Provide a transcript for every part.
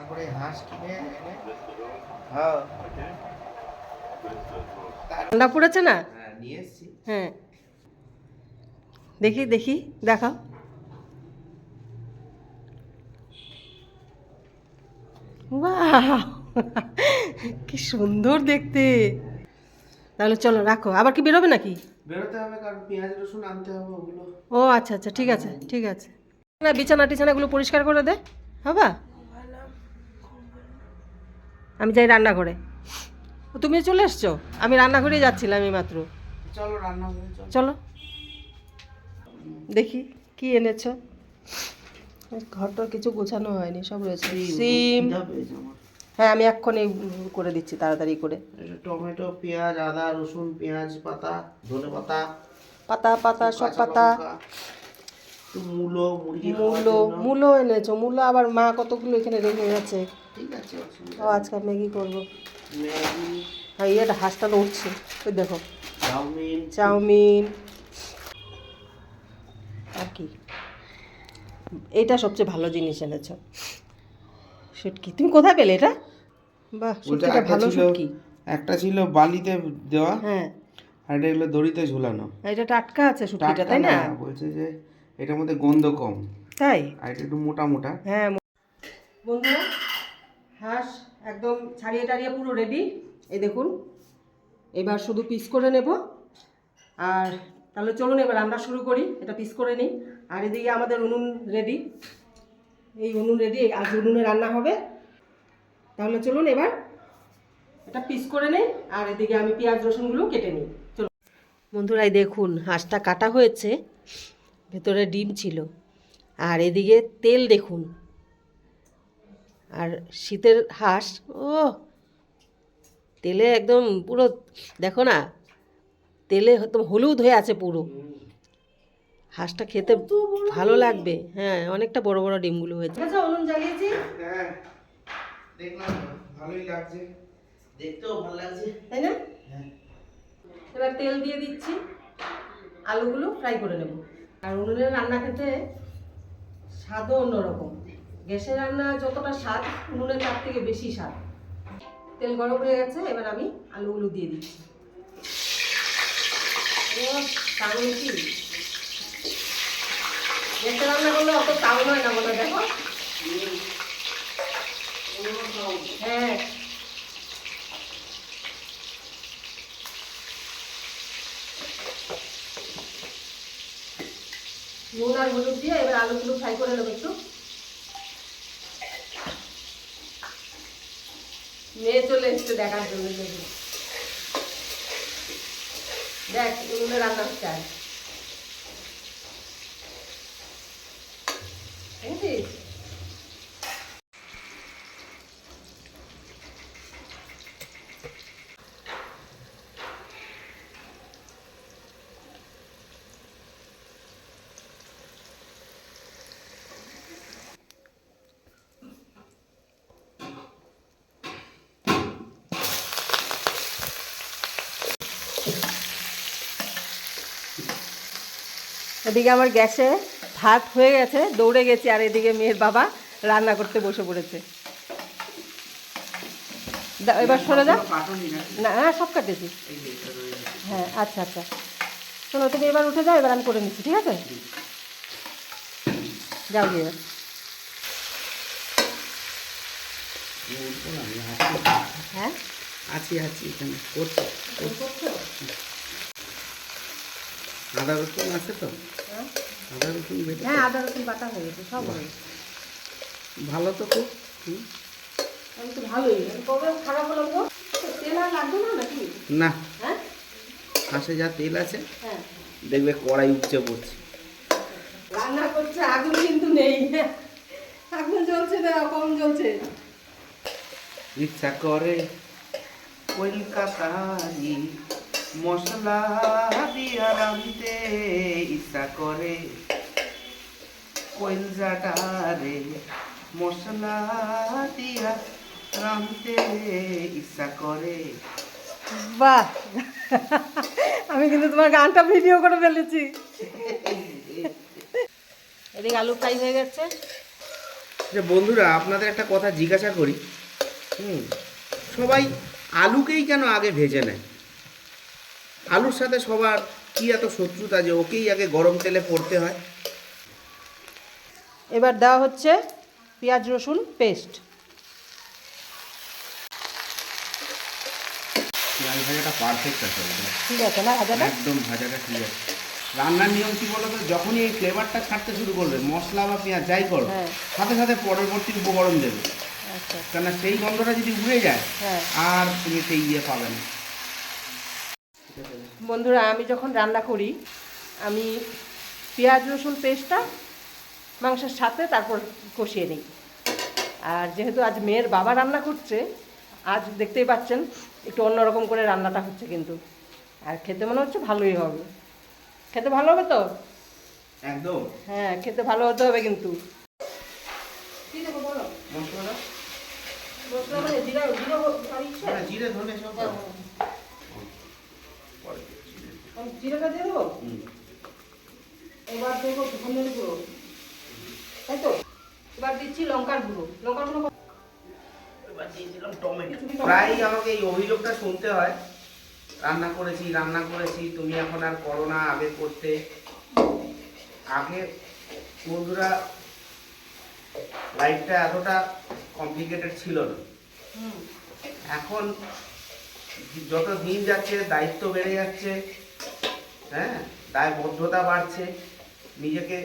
তারপরে হাঁস কিনে এনে হ্যাঁ ঠান্ডা পড়েছে না? হ্যাঁ নিয়ে এসছি। হ্যাঁ, দেখি দেখি, দেখাও। বাহ, কি সুন্দর দেখতে। তাহলে চলো রাখো, আবার কি বেরোবে নাকি? বেরোতে হবে কারণ পেঁয়াজ রসুন আনতে হবে ওগুলো। ও আচ্ছা আচ্ছা, ঠিক আছে ঠিক আছে। না, বিছানা টিছানাগুলো পরিষ্কার করে দে, হবা? আমি যাই রান্নাঘরে। তুমি চলে এসছো? আমি রান্নাঘরেই যাচ্ছিলাম এই মাত্র। চলো রান্না করে চলো। চলো দেখি কি এনেছো। ঘরটা কিছু গোছানো হয়নি, সব রয়েছে। সিম, হ্যাঁ আমি এক্ষুনি করে দিচ্ছি তাড়াতাড়ি করে। টমেটো পেঁয়াজ আদা রসুন পেঁয়াজ পাতা ধনে পাতা পাতা পাতা সব পাতা। একটু মূলো মুরগি খাওয়ার মূলো, জন্য। মূলো এনেছো? মূলো আবার মা কতগুলো এখানে রেখে গেছে। ঠিক আছে অসুবিধা ও আজকে ম্যাগি করবো। নেই। ম্যাগি হ্যাঁ, এটা হাঁসটা উঠছে, ওই দেখো। চাউমিন চাউমিন আর কি, এইটা সবচেয়ে ভালো জিনিস এনেছো। শুটকি তুমি কোথায় পেলে এটা? বাহ, শুটকিটা ভালো শুটকি। একটা ছিল বালিতে দেওয়া হ্যাঁ, আর এটা হলো দড়িতে ঝুলানো। এটা টাটকা আছে শুটকিটা, টাটকা তাই না, না? বলছে যে এটার মধ্যে গন্ধ কম, তাই? আর এটা একটু মোটা মোটা। হ্যাঁ বন্ধুরা, হাঁস একদম ছাড়িয়ে টাড়িয়ে পুরো রেডি। এই দেখুন, এবার শুধু পিস করে নেব। আর তাহলে চলুন এবার রান্না শুরু করি, এটা পিস করে নিই। আর এদিকে আমাদের উনুন রেডি, এই উনুন রেডি, আজ উনুনে রান্না হবে। তাহলে চলুন এবার এটা পিস করে নেই, আর এদিকে আমি পেঁয়াজ রসুনগুলো কেটে নিই। চলুন বন্ধুরা, এই দেখুন হাঁসটা কাটা হয়েছে, ভেতরে ডিম ছিল। আর এদিকে তেল দেখুন, আর শীতের হাঁস, ও তেলে একদম পুরো, দেখো না, তেলে একদম হলুদ হয়ে আছে পুরো। হাঁসটা খেতে ভালো লাগবে। হ্যাঁ, অনেকটা বড় বড় ডিমগুলো হয়েছে। আচ্ছা, উনুন জ্বালিয়েছি। হ্যাঁ দেখলাম, ভালোই লাগছে, দেখতেও ভালো লাগছে, তাই না? হ্যাঁ। এবার তেল দিয়ে দিচ্ছি, আলুগুলো ফ্রাই করে নেব। আর উনুনের রান্না খেতে স্বাদও অন্যরকম। গ্যাসের রান্না যতটা স্বাদ, উনুনের তার থেকে বেশি স্বাদ। তেল গরম হয়ে গেছে, এবার আমি আলুগুলো দিয়ে দিচ্ছি। ও তাহলে কি গ্যাসে রান্না করলে অত তাও নয় না, মনে দেখো। হ্যাঁ, নুন আর হলুদ দিয়ে এবার আলুগুলো ফ্রাই করে নেবো একটু। মেয়ে চলে এসছে দেখার জন্য, দেখ উনুনে রান্না স্টাইল। বুঝেছিস? এদিকে আমার গ্যাসে ভাত হয়ে গেছে, দৌড়ে গেছি। আর এদিকে মেয়ের বাবা রান্না করতে বসে পড়েছে। এবার সরে যা। না, হ্যাঁ সব কাটেছি। হ্যাঁ আচ্ছা আচ্ছা, শোনো তুমি এবার উঠে যাও, এবার আমি করে নিচ্ছি, ঠিক আছে? যাও গিয়ে। হ্যাঁ আছি আছি, এখানে করছি। আদা রসুন আছে তো? হ্যাঁ আদা রসুন বেটে, হ্যাঁ, আদা রসুন বাটা হয়ে গেছে, সব হয়ে গেছে। ভালো তো খুব। আমি তো ভালোই, কবে খারাপ হলাম গো? তেল আর লাগবে না নাকি? না, হ্যাঁ হাঁসে যা তেল আছে হ্যাঁ, দেখবে কড়াই উপচে পড়ছে। রান্না করছে, আগুন কিন্তু নেই। আগুন জ্বলছে না, কম জ্বলছে। ইচ্ছা করে কলকাতারি মশলা দিয়া রাঁধতে, ইচ্ছা করে কলজাটারে মশলা দিয়া রাঁধতে, ইচ্ছা করে। বাহ, আমি কিন্তু তোমার গানটা ভিডিও করে ফেলেছি। এদিকে আলু ফ্রাই হয়ে গেছে, যে বন্ধুরা আপনাদের একটা কথা জিজ্ঞাসা করি, সবাই আলুকেই কেন আগে ভেজে নেয়? আলুর সাথে সবার কি এত শত্রুতা যে ওকেই আগে গরম তেলে পড়তে হয়? এবার দেওয়া হচ্ছে পেঁয়াজ রসুন পেস্ট। পেঁয়াজ ভাজাটা পারফেক্ট আছে, ঠিক আছে না ভাজাটা? একদম ভাজাটা ঠিক আছে। রান্নার নিয়ম কি বলো তো, যখনই এই ফ্লেভারটা ছাড়তে শুরু করবে মশলা বা পেঁয়াজ যাই করো, সাথে সাথে পরবর্তী উপকরণ দেবে। আচ্ছা, কেননা সেই গন্ধটা যদি উড়ে যায় আর তুমি সেই ইয়ে পাবে না। বন্ধুরা আমি যখন রান্না করি আমি পেঁয়াজ রসুন পেস্টটা মাংসের সাথে তারপর কষিয়ে নিই। আর যেহেতু আজ মেয়ের বাবা রান্না করছে, আজ দেখতেই পাচ্ছেন একটু অন্যরকম করে রান্নাটা হচ্ছে কিন্তু, আর খেতে মনে হচ্ছে ভালোই হবে। খেতে ভালো হবে তো? একদম। হ্যাঁ, খেতে ভালো হতে হবে কিন্তু। কি দেবো বলো? মশলা মশলা মানে জিরে ধনে সব জিরাটা দিয়ে দেবো। এবার দেবো ধনের গুঁড়ো, তাই তো? এবার দিচ্ছি লঙ্কার গুঁড়ো। লঙ্কার গুঁড়ো এবার দিয়ে দিলাম টমেটো। প্রায় আমাকে এই অভিযোগটা শুনতে হয়, রান্না করেছি তুমি এখন আর করো না, আগে করতে। আগে বন্ধুরা লাইফটা এতটা কমপ্লিকেটেড ছিল না। এখন যত দিন যাচ্ছে দায়িত্ব বেড়ে যাচ্ছে, হ্যাঁ, দায়বদ্ধতা বাড়ছে, নিজেকে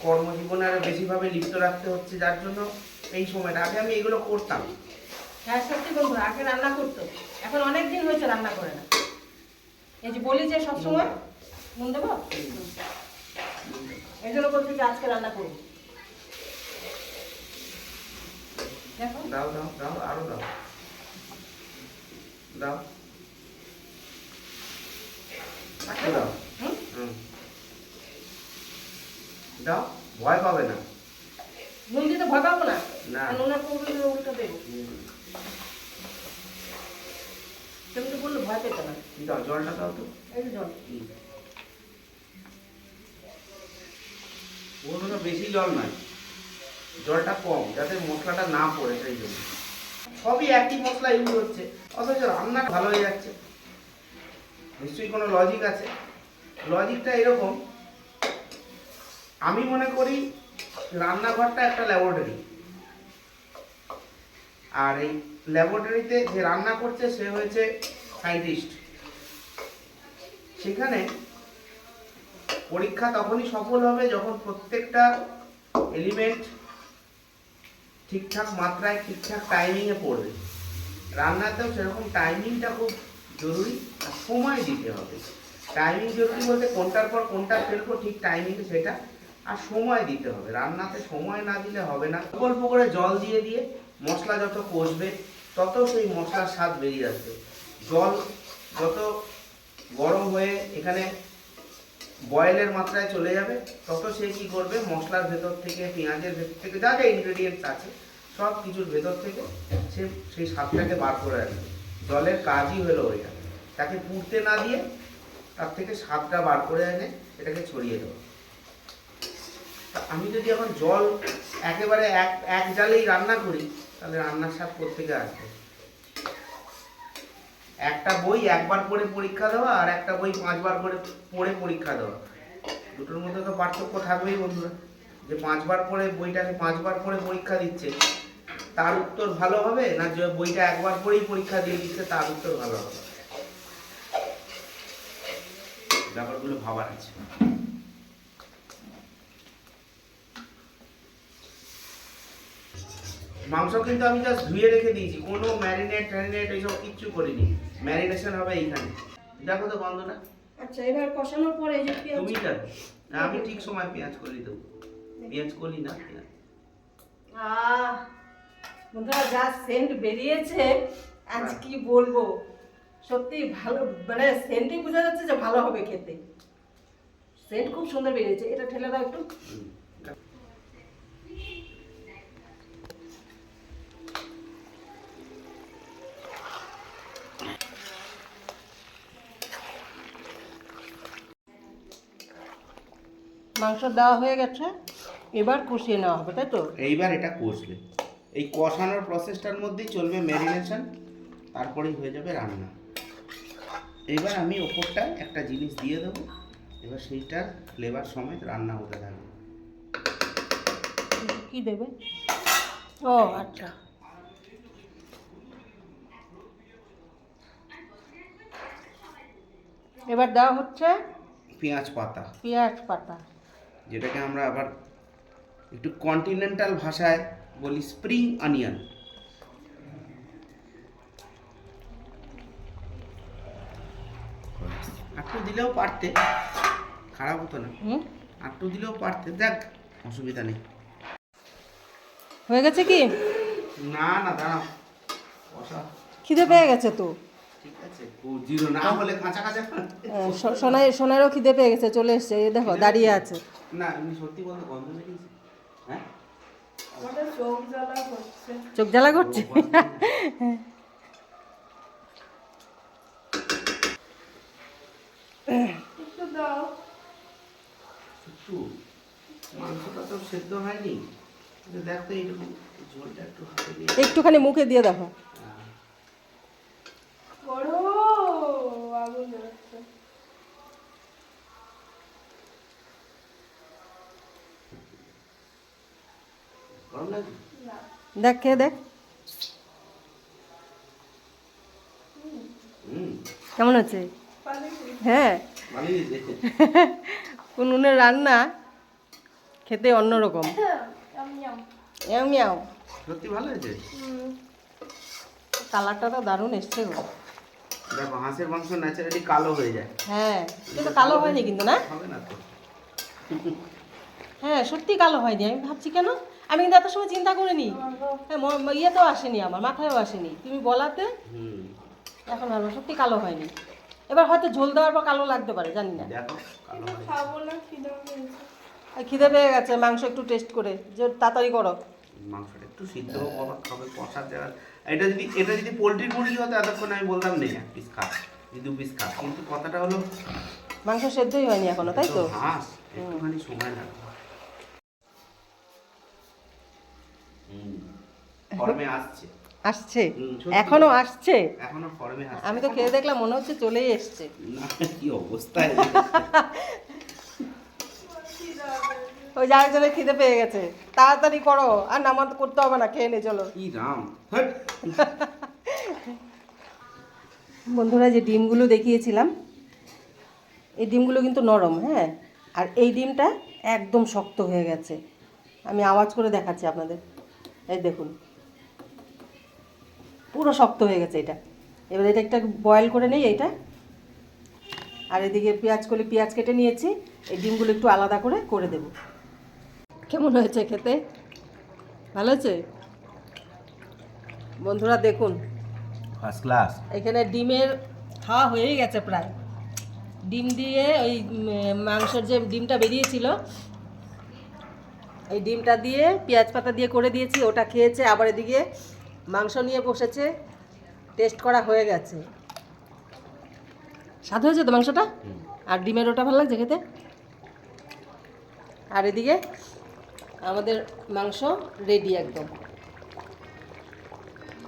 কর্মজীবনে আরো বেশিভাবে লিপ্ত রাখতে হচ্ছে, যার জন্য এই সময়টা। আগে আমি এগুলো করতাম। হ্যাঁ সত্যি বন্ধু, আগে রান্না করতো, এখন অনেক দিন হয়েছে রান্না করে না। এই যে বলি যে সবসময় নুন দেবো, এই জন্য বলছি যে আজকে রান্না করবো। দেখো দাও দাও দাও, আরো দাও দাও দাও। দাও, ভয় পাবে না। নুন দিতে ভয় পাবো না, না। নুনের পৌঁছে উল্টা দেবো। তুমি তো বললো ভয় পেতে না। দাও, জলটা দাও তো। এই যে জল। ওটা বেশি জল নয়, জলটা কম, যাতে মশলাটা না পড়ে, সেই জন্য। সবই একই মশলা ইউজ হচ্ছে, অথচ রান্না ভালো হয়ে যাচ্ছে। নিশ্চয়ই কোনো লজিক আছে। লজিকটা এরকম, আমি মনে করি রান্নাঘরটা একটা ল্যাবরেটরি, আর এই ল্যাবরেটরিতে যে রান্না করছে সে হয়েছে সায়েন্টিস্ট। সেখানে পরীক্ষা তখনই সফল হবে যখন প্রত্যেকটা এলিমেন্ট ঠিকঠাক মাত্রায় ঠিকঠাক টাইমিংয়ে পড়বে। রান্নাতেও সেরকম টাইমিংটা খুব জরুরি, আর সময় দিতে হবে। টাইমিং জরুরি বলতে কোনটার পর কোনটা ফেলবো ঠিক টাইমিংয়ে সেটা, আর সময় দিতে হবে। রান্নাতে সময় না দিলে হবে না। অল্প করে জল দিয়ে দিয়ে মশলা যত কষবে তত সেই মশলার স্বাদ বেরিয়ে আসবে। জল যত গরম হয়ে এখানে বয়েলের মাত্রায় চলে যাবে তত সে কি করবে, মশলার ভেতর থেকে, পেঁয়াজের ভেতর থেকে, যা যা ইনগ্রেডিয়েন্টস আছে সব কিছুর ভেতর থেকে সে সেই স্বাদটাকে বার করে আনবে। জলের কাজই হলো ওইটা, তাকে পুড়তে না দিয়ে তার থেকে স্বাদটা বার করে এনে এটাকে ছড়িয়ে দেবো। আমি যদি এখন জল একেবারে এক জালেই রান্না করি, তাহলে রান্নার স্বাদ কোত্থেকে আসবে? একটা বই একবার পড়ে পরীক্ষা দেওয়া আর একটা বই 5 বার করে পড়ে পরীক্ষা দেওয়া, দুটোর মধ্যে তো পার্থক্য থাকবেই বন্ধুরা। যে 5 বার পড়ে বইটাকে 5 বার পড়ে পরীক্ষা দিচ্ছে তার উত্তর ভালো হবে, না যে বইটা একবার পড়েই পরীক্ষা দিয়ে দিচ্ছে তার উত্তর ভালো হবে? ব্যাপারগুলো ভাবার আছে। মাংস কিন্তু আমি জাস্ট ধুয়ে রেখে দিয়েছি, কোনো ম্যারিনেট এইসব কিচ্ছু করিনি। ম্যারিনেশন হবে এইখানে। দেখো তো গন্ধটা। আচ্ছা, এবার কষানোর পরে এই যে পেঁয়াজ, তুমি দেখো, আমি ঠিক সময় পেঁয়াজ কলি দেবো। পেঁয়াজ কলি না, বন্ধুরা যা সেন্ট বেরিয়েছে আজ কি বলবো, সত্যি ভালো, মানে সেন্টই বোঝা যাচ্ছে যে ভালো হবে খেতে। সেন্ট খুব সুন্দর বেরিয়েছে। এটা ঠেলে দাও একটু। মাংস দেওয়া হয়ে গেছে, এবার কষিয়ে নেওয়া হবে, তাই তো? এইবার এটা কষবে, এই কষানোর প্রসেসটার মধ্যেই চলবে ম্যারিনেশন, তারপরেই হয়ে যাবে রান্না। এবার আমি ওপরটায় একটা জিনিস দিয়ে দেবো, এবার সেইটার ফ্লেভার সমেত রান্না হতে থাকবে। কি দেবে? ও আচ্ছা, এবার দেওয়া হচ্ছে পেঁয়াজ পাতা, পেঁয়াজ পাতা, যেটাকে আমরা আবার একটু কন্টিনেন্টাল ভাষায় বলি স্প্রিং অনিয়ন। একটু দিলেও পারতে, খারাপ হতো না। একটু দিলেও পারতে, দেখ অসুবিধা নেই। হয়ে গেছে কি? না না দাঁড়াও, কষা। খিদে পেয়ে গেছে তো। ঠিক আছে, জিরো না হলে কাঁচা কাঁচা। সোনারও খিদে পেয়ে গেছে, চলে এসছে, এই দেখো দাঁড়িয়ে আছে। না এমনি সত্যি বলতে গন্ধ বেরিয়েছে। হ্যাঁ চোখ জ্বালা করছে। একটু মাংসটা তো সেদ্ধ হয়নি, দেখ তো এইরকম ঝোলটা একটু হাতে দিয়ে। একটুখানি মুখে দিয়ে দেখো। গরম লাগে? দেখ, খেয়ে দেখ কেমন আছে। হ্যাঁ, ভালোই দেখে। কুনকুনের রান্না খেতে অন্যরকম। ইয়াও সত্যি ভালো হয়েছে। কালারটা তো দারুণ এসছে গো। দেখো হাঁসের মাংস ন্যাচারালি কালো হয়ে যায়। হ্যাঁ, কিন্তু কালো হয়নি কিন্তু, না? হবে না তো। হ্যাঁ, সত্যি কালো হয়নি। আমি ভাবছি কেন, আমি কিন্তু এত সময় চিন্তা করিনি। হ্যাঁ, ইয়েতেও আসেনি, আমার মাথায়ও আসেনি, তুমি বলাতে এখন ভাবো সত্যি কালো হয়নি। এবার হয়তো ঝোল দেওয়ার পর কালো লাগতে পারে, জানি না। দেখো কালো হয়ে যায়। খাবো না, খিদে পেয়েছে। আর খিদে পেয়ে গেছে, মাংস একটু টেস্ট করে, যে তাড়াতাড়ি করো। মাংসটা একটু সিদ্ধ হবে, কষার জায়গা। এটা যদি পোলট্রির মুরগি হতো এতক্ষণ আমি বলতাম নেই এক পিস খা, দু পিস খা, কিন্তু কথাটা হলো মাংস সেদ্ধই হয়নি এখনো, তাই তো? হাঁস একটুখানি সময় লাগবে। ফর্মে আসছে। আসছে? সত্যি। এখনো আসছে? এখনো ফর্মে আসছে। আমি তো খেয়ে দেখলাম, মনে হচ্ছে চলেই এসছে। না, কি অবস্থায়। ওই যে আরেকজনের খিদে পেয়ে গেছে, তাড়াতাড়ি করো, আর নামাজ করতে হবে না, খেয়ে নে চলো। কি রাম, হ্যাট। বন্ধুরা, যে ডিমগুলো দেখিয়েছিলাম, এই ডিমগুলো কিন্তু নরম, হ্যাঁ, আর এই ডিমটা একদম শক্ত হয়ে গেছে। আমি আওয়াজ করে দেখাচ্ছি আপনাদের, এই দেখুন পুরো শক্ত হয়ে গেছে এটা। এবার এটা একটা বয়েল করে নেই এইটা, আর এদিকে পেঁয়াজ কেটে নিয়েছি, এই ডিমগুলো একটু আলাদা করে দেব। কেমন হয়েছে খেতে? ভালো হয়েছে বন্ধুরা, দেখুন ফার্স্ট ক্লাস। এখানে ডিমের খাওয়া হয়েই গেছে প্রায়। ডিম দিয়ে ওই মাংসের যে ডিমটা বেরিয়েছিল, এই ডিমটা দিয়ে পেঁয়াজ পাতা দিয়ে করে দিয়েছি, ওটা খেয়েছে। আবার এদিকে মাংস নিয়ে বসেছে, টেস্ট করা হয়ে গেছে। স্বাদ হয়েছে তো মাংসটা, আর ডিমের ওটা ভালো লাগছে খেতে। আর এদিকে আমাদের মাংস রেডি একদম।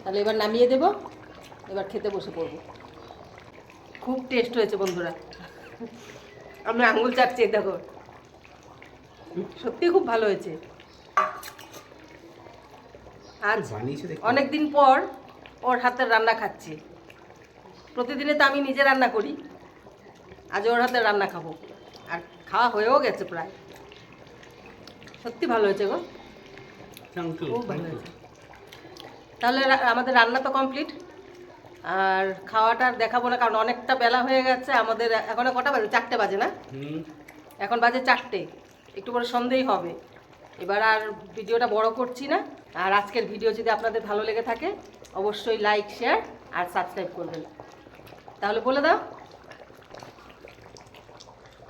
তাহলে এবার নামিয়ে দেব, এবার খেতে বসে পড়ব। খুব টেস্ট হয়েছে বন্ধুরা, আমি আঙুল চাটছি, দেখো সত্যি খুব ভালো হয়েছে। আজ অনেক দিন পর ওর হাতের রান্না খাচ্ছি। প্রতিদিনে তো আমি নিজে রান্না করি, আজ ওর হাতের রান্না খাবো, আর খাওয়া হয়েও গেছে প্রায়। সত্যি ভালো হয়েছে গো, খুব ভালো হয়েছে। তাহলে আমাদের রান্না তো কমপ্লিট, আর খাওয়াটা আর দেখাবো না, কারণ অনেকটা বেলা হয়ে গেছে আমাদের। এখন কটা বাজে? 4টে বাজে না? এখন বাজে 4টে, একটু পরে সন্ধেই হবে। এবার আর ভিডিওটা বড় করছি না। আর আজকের ভিডিও যদি আপনাদের ভালো লেগে থাকে, অবশ্যই লাইক, শেয়ার আর সাবস্ক্রাইব করবেন। তাহলে বলে দাও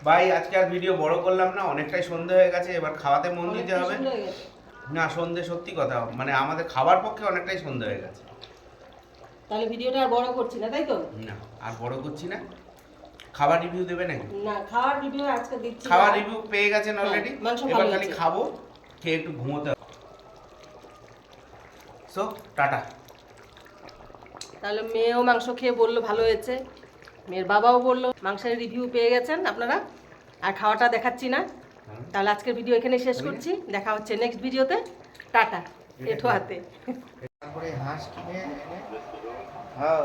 ভাই, আজকে আর ভিডিও বড় করলাম না, অনেকটাই সন্ধে হয়ে গেছে, এবার খাওয়াতে মন দিতে হবে। না সন্ধে, সত্যি কথা, মানে আমাদের খাবার পক্ষে অনেকটাই সন্ধে হয়ে গেছে। তাহলে ভিডিওটা আর বড় করছি না, তাই তো? না আর বড় করছি না। খাবার রিভিউ দেবে নাকি? না, খাওয়ার ভিডিও আজকে দিচ্ছি। খাবার রিভিউ পেয়ে গেছেন অলরেডি, মাংস এবার ভালো খালি হয়েছে। খাবো খেয়ে একটু ঘুমোতে হবে। So tata. তাহলে মেয়েও মাংস খেয়ে বললো ভালো হয়েছে, মেয়ের বাবাও বললো মাংসের রিভিউ পেয়ে গেছেন আপনারা। আর খাওয়াটা দেখাচ্ছি না, তাহলে আজকের ভিডিও এখানে শেষ করছি। দেখা হচ্ছে নেক্সট ভিডিওতে। টাটা। এঠো হাতে। তারপরে হাঁস কিনে এনে হ্যাঁ